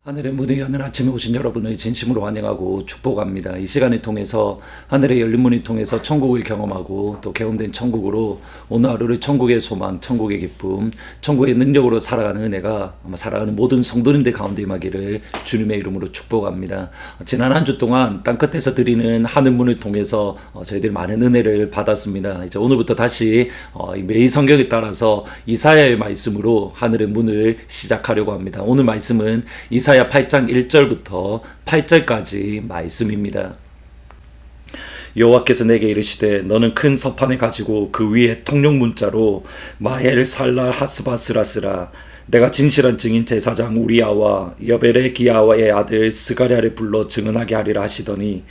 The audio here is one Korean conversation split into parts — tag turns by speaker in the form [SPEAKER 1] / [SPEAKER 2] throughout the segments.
[SPEAKER 1] 하늘의 문을 여는 아침에 오신 여러분을 진심으로 환영하고 축복합니다. 이 시간을 통해서 하늘의 열린 문을 통해서 천국을 경험하고 또 개운된 천국으로 오늘 하루를 천국의 소망, 천국의 기쁨, 천국의 능력으로 살아가는 은혜가 아마 살아가는 모든 성도님들 가운데 임하기를 주님의 이름으로 축복합니다. 지난 한 주 동안 땅끝에서 드리는 하늘 문을 통해서 저희들이 많은 은혜를 받았습니다. 이제 오늘부터 다시 매일 성경에 따라서 이사야의 말씀으로 하늘의 문을 시작하려고 합니다. 오늘 말씀은 이사야 8장 1절부터 8절까지 말씀입니다. 여호와께서 내게 이르시되 너는 큰 서판을 가지고 그 위에 통용 문자로 마헬 살랄 하스바스라 쓰라. 내가 진실한 증인 제사장 우리야와 여베레기야의 아들 스가랴를 불러 증언하게 하리라 하시더니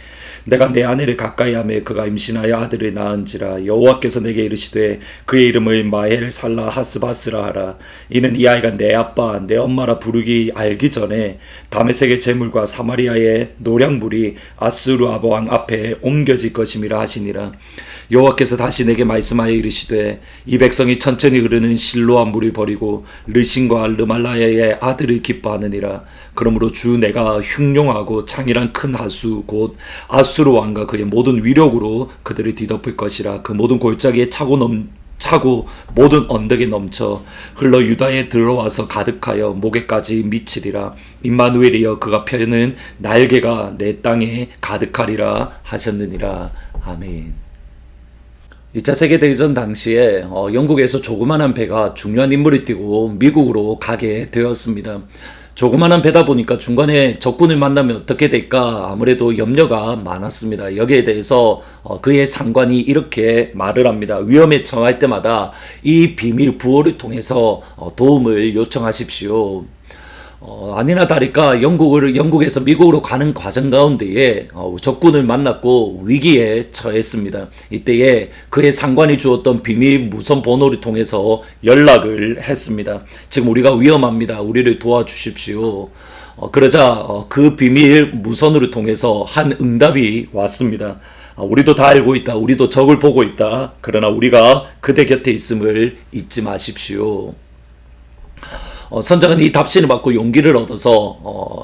[SPEAKER 1] 내가 내 아내를 가까이 하며 그가 임신하여 아들을 낳은지라. 여호와께서 내게 이르시되 그의 이름을 마헬 살라 하스바스라 하라. 이는 이 아이가 내 아빠 내 엄마라 부르기 알기 전에 다메섹의 제물과 사마리아의 노량물이 아수르 왕 앞에 옮겨질 것임이라 하시니라. 여호와께서 다시 내게 말씀하여 이르시되 이 백성이 천천히 흐르는 실로암 물을 버리고 르신과 르말라야의 아들을 기뻐하느니라. 그러므로 주 내가 흉룡하고 창이란 큰 하수 곧 아수르 왕과 그의 모든 위력으로 그들을 뒤덮을 것이라. 그 모든 골짜기에 차고 모든 언덕에 넘쳐 흘러 유다에 들어와서 가득하여 목에까지 미치리라. 임마누엘이여 그가 펴는 날개가 내 땅에 가득하리라 하셨느니라. 아멘. 2차 세계대전 당시에 영국에서 조그만한 배가 중요한 인물을 띄고 미국으로 가게 되었습니다. 조그만한 배다 보니까 중간에 적군을 만나면 어떻게 될까 아무래도 염려가 많았습니다. 여기에 대해서 그의 상관이 이렇게 말을 합니다. 위험에 처할 때마다 이 비밀 부호를 통해서 도움을 요청하십시오. 아니나 다를까 영국에서 미국으로 가는 과정 가운데에 적군을 만났고 위기에 처했습니다. 이때에 그의 상관이 주었던 비밀 무선 번호를 통해서 연락을 했습니다. 지금 우리가 위험합니다. 우리를 도와주십시오. 그러자 그 비밀 무선으로 통해서 한 응답이 왔습니다. 우리도 다 알고 있다. 우리도 적을 보고 있다. 그러나 우리가 그대 곁에 있음을 잊지 마십시오. 선장은 이 답신을 받고 용기를 얻어서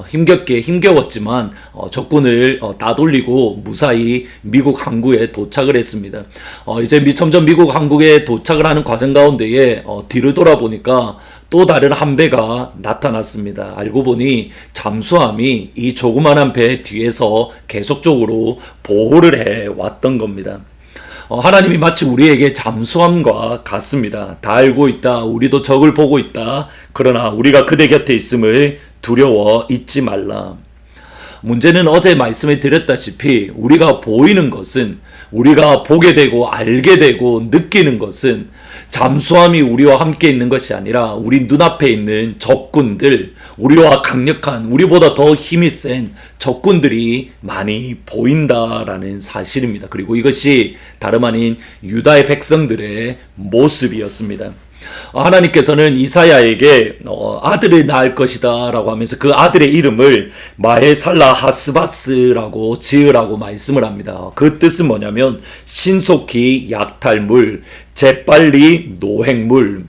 [SPEAKER 1] 힘겨웠지만 적군을 따돌리고 무사히 미국 항구에 도착을 했습니다. 이제 점점 미국 항구에 도착을 하는 과정 가운데에 뒤를 돌아보니까 또 다른 한 배가 나타났습니다. 알고 보니 잠수함이 이 조그만한 배 뒤에서 계속적으로 보호를 해왔던 겁니다. 하나님이 마치 우리에게 잠수함과 같습니다. 다 알고 있다. 우리도 적을 보고 있다. 그러나 우리가 그대 곁에 있음을 두려워 잊지 말라. 문제는 어제 말씀을 드렸다시피 우리가 보이는 것은 우리가 보게 되고 알게 되고 느끼는 것은 잠수함이 우리와 함께 있는 것이 아니라 우리 눈앞에 있는 적군들, 우리와 강력한, 우리보다 더 힘이 센 적군들이 많이 보인다라는 사실입니다. 그리고 이것이 다름 아닌 유다의 백성들의 모습이었습니다. 하나님께서는 이사야에게 아들을 낳을 것이다 라고 하면서 그 아들의 이름을 마헬살라 하스바스라고 지으라고 말씀을 합니다. 그 뜻은 뭐냐면 신속히 약탈물, 재빨리 노획물.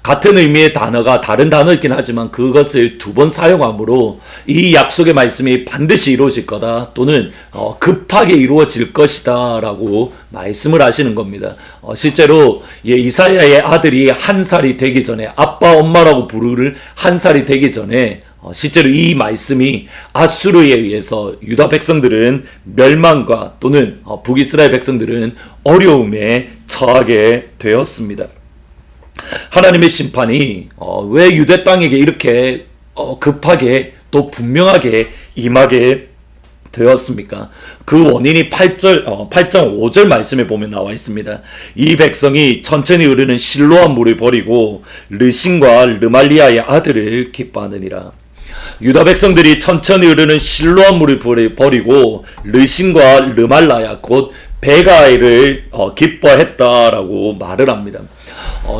[SPEAKER 1] 같은 의미의 단어가 다른 단어이긴 하지만 그것을 두 번 사용하므로 이 약속의 말씀이 반드시 이루어질 거다 또는 급하게 이루어질 것이다 라고 말씀을 하시는 겁니다. 실제로 이사야의 아들이 1살이 되기 전에 아빠 엄마라고 부를 1살이 되기 전에 실제로 이 말씀이 아수르에 의해서 유다 백성들은 멸망과 또는 북이스라엘 백성들은 어려움에 처하게 되었습니다. 하나님의 심판이 왜 유대 땅에게 이렇게 급하게 또 분명하게 임하게 되었습니까? 그 원인이 8장 5절 말씀에 보면 나와 있습니다. 이 백성이 천천히 흐르는 실로암 물을 버리고 르신과 르말리아의 아들을 기뻐하느니라. 유다 백성들이 천천히 흐르는 실로암 물을 버리고 르신과 르말라야 곧 베가이를 기뻐했다라고 말을 합니다.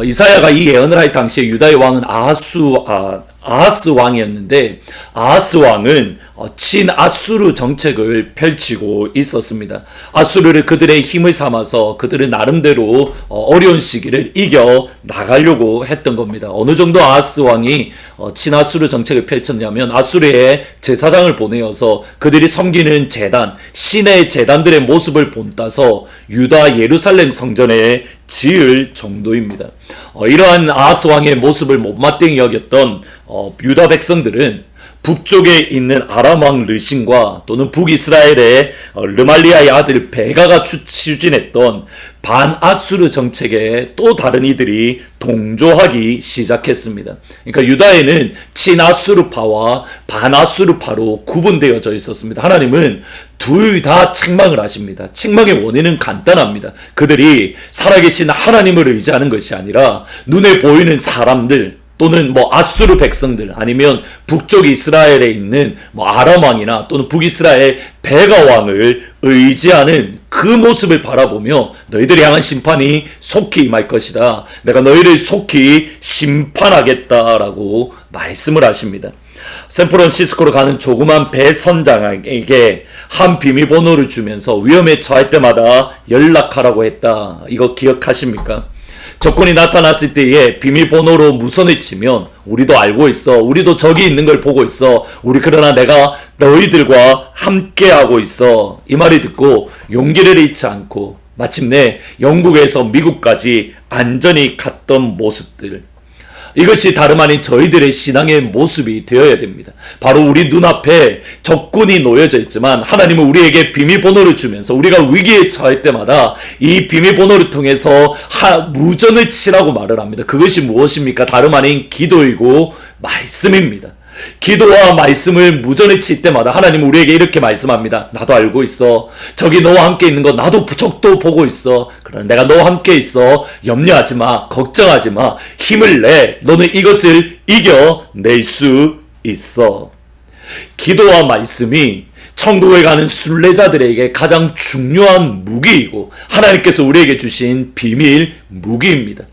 [SPEAKER 1] 이사야가 이 예언을 할 당시에 유다의 왕은 아하스 왕이었는데 아하스 왕은 친아수르 정책을 펼치고 있었습니다. 아수르를 그들의 힘을 삼아서 그들은 나름대로 어려운 시기를 이겨 나가려고 했던 겁니다. 어느 정도 아하스 왕이 친아수르 정책을 펼쳤냐면 아수르에 제사장을 보내어서 그들이 섬기는 제단, 신의 제단들의 모습을 본따서 유다 예루살렘 성전에 지을 정도입니다. 이러한 아하스 왕의 모습을 못마땅히 여겼던 유다 백성들은 북쪽에 있는 아람 왕 르신과 또는 북이스라엘의 르말리아의 아들 베가가 추진했던 반아수르 정책에 또 다른 이들이 동조하기 시작했습니다. 그러니까 유다에는 친아수르파와 반아수르파로 구분되어져 있었습니다. 하나님은 둘 다 책망을 하십니다. 책망의 원인은 간단합니다. 그들이 살아계신 하나님을 의지하는 것이 아니라 눈에 보이는 사람들 또는 아수르 백성들 아니면 북쪽 이스라엘에 있는 아람 왕이나 또는 북이스라엘 베가 왕을 의지하는 그 모습을 바라보며 너희들이 향한 심판이 속히 임할 것이다. 내가 너희를 속히 심판하겠다라고 말씀을 하십니다. 샌프란시스코로 가는 조그만 배 선장에게 한 비밀번호를 주면서 위험에 처할 때마다 연락하라고 했다. 이거 기억하십니까? 적군이 나타났을 때에 비밀번호로 무선을 치면 우리도 알고 있어. 우리도 저기 있는 걸 보고 있어. 그러나 내가 너희들과 함께하고 있어. 이 말을 듣고 용기를 잃지 않고 마침내 영국에서 미국까지 안전히 갔던 모습들. 이것이 다름 아닌 저희들의 신앙의 모습이 되어야 됩니다. 바로 우리 눈앞에 적군이 놓여져 있지만 하나님은 우리에게 비밀번호를 주면서 우리가 위기에 처할 때마다 이 비밀번호를 통해서 무전을 치라고 말을 합니다. 그것이 무엇입니까? 다름 아닌 기도이고 말씀입니다. 기도와 말씀을 무전을 칠 때마다 하나님은 우리에게 이렇게 말씀합니다. 나도 알고 있어. 저기 너와 함께 있는 거 나도 적도 보고 있어. 그러나 내가 너와 함께 있어. 염려하지 마. 걱정하지 마. 힘을 내. 너는 이것을 이겨낼 수 있어. 기도와 말씀이 천국에 가는 순례자들에게 가장 중요한 무기이고 하나님께서 우리에게 주신 비밀 무기입니다.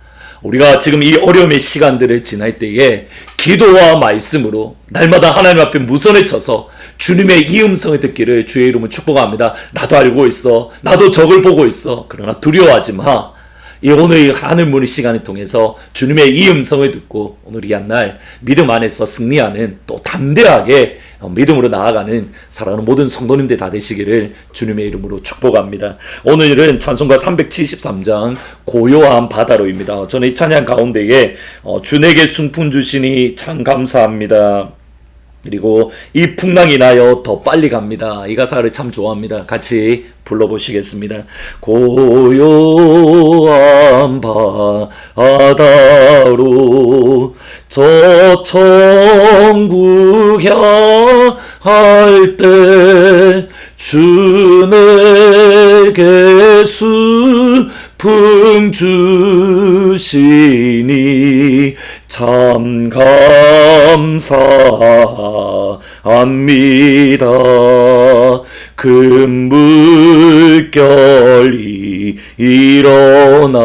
[SPEAKER 1] 우리가 지금 이 어려움의 시간들을 지날 때에 기도와 말씀으로 날마다 하나님 앞에 무선을 쳐서 주님의 이 음성을 듣기를 주의 이름으로 축복합니다. 나도 알고 있어. 나도 적을 보고 있어. 그러나 두려워하지 마. 이 오늘 하늘문의 시간을 통해서 주님의 이 음성을 듣고 오늘 이 한 날 믿음 안에서 승리하는 또 담대하게 믿음으로 나아가는 사랑하는 모든 성도님들 다 되시기를 주님의 이름으로 축복합니다. 오늘은 찬송가 373장 고요한 바다로입니다. 저는 이 찬양 가운데에 주 내게 순풍 주시니 참 감사합니다. 그리고 이 풍랑이 나여 더 빨리 갑니다. 이 가사를 참 좋아합니다. 같이 불러보시겠습니다. 고요한 바다로 저 천국 향할 때 주 내게 순풍 주시니 참 감사합니다. 큰 물결이 일어나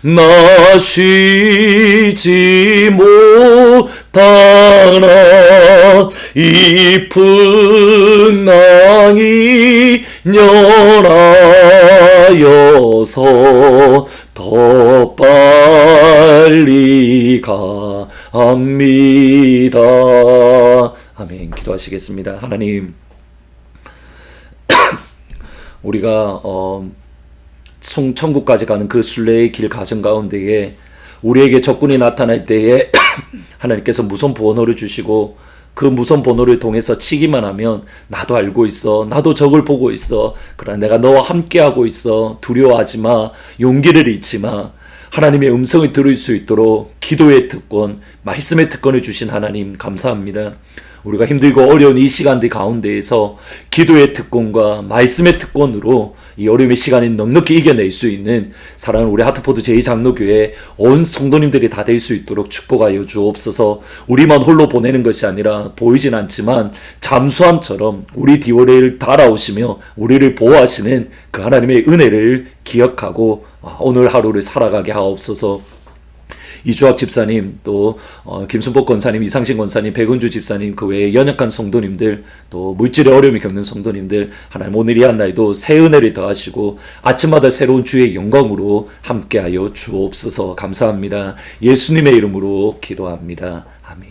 [SPEAKER 1] 나 쉬지 못하나 이 풍랑이 연하여서 더 빨리 갑니다. 아멘. 기도하시겠습니다. 하나님, 우리가 천국까지 가는 그 순례의 길 가정 가운데에 우리에게 적군이 나타날 때에 하나님께서 무선 번호를 주시고 그 무선 번호를 통해서 치기만 하면 나도 알고 있어. 나도 적을 보고 있어. 그러나 내가 너와 함께하고 있어. 두려워하지 마. 용기를 잃지 마. 하나님의 음성을 들을 수 있도록 기도의 특권, 말씀의 특권을 주신 하나님 감사합니다. 우리가 힘들고 어려운 이 시간들 가운데에서 기도의 특권과 말씀의 특권으로 이 어려움의 시간을 넉넉히 이겨낼 수 있는 사랑하는 우리 하트포드 제2장로교회 온 성도님들이 다 될 수 있도록 축복하여 주옵소서. 우리만 홀로 보내는 것이 아니라 보이진 않지만 잠수함처럼 우리 뒤를 달아오시며 우리를 보호하시는 그 하나님의 은혜를 기억하고 오늘 하루를 살아가게 하옵소서. 이주학 집사님, 또 김순복 권사님, 이상신 권사님, 백은주 집사님, 그 외에 연약한 성도님들, 또 물질의 어려움이 겪는 성도님들, 하나님 오늘 이 한 날도 새 은혜를 더하시고 아침마다 새로운 주의 영광으로 함께하여 주옵소서. 감사합니다. 예수님의 이름으로 기도합니다. 아멘.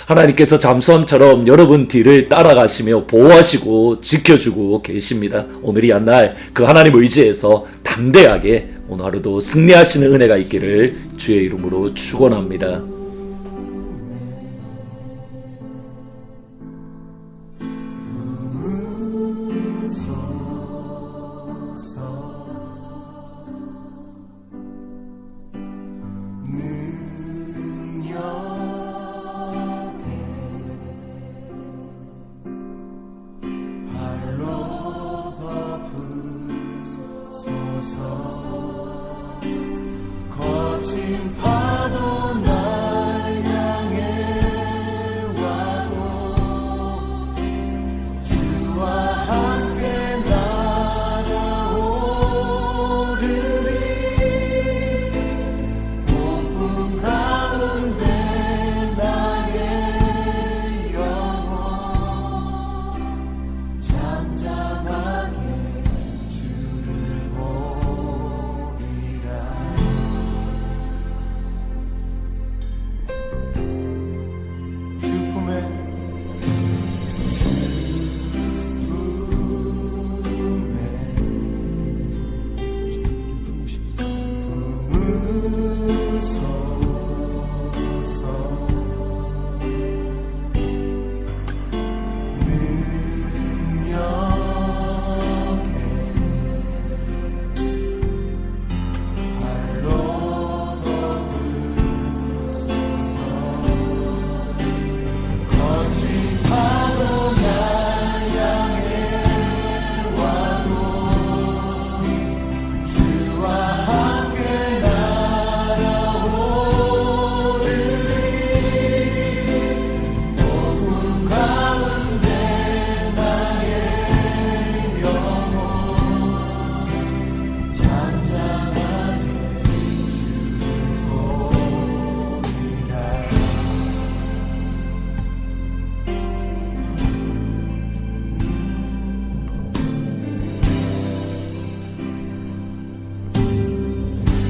[SPEAKER 1] 하나님께서 잠수함처럼 여러분 뒤를 따라가시며 보호하시고 지켜주고 계십니다. 오늘 이 한 날 그 하나님을 의지해서 담대하게 오늘 하루도 승리하시는 은혜가 있기를 주의 이름으로 축원합니다.
[SPEAKER 2] 거친 파도 날 향해 와도 주와 함께 날아오르리. 폭풍 가운데 나의 영혼 잠잠하게 주를 보리라.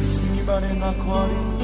[SPEAKER 2] 주님 안에 낙화하리.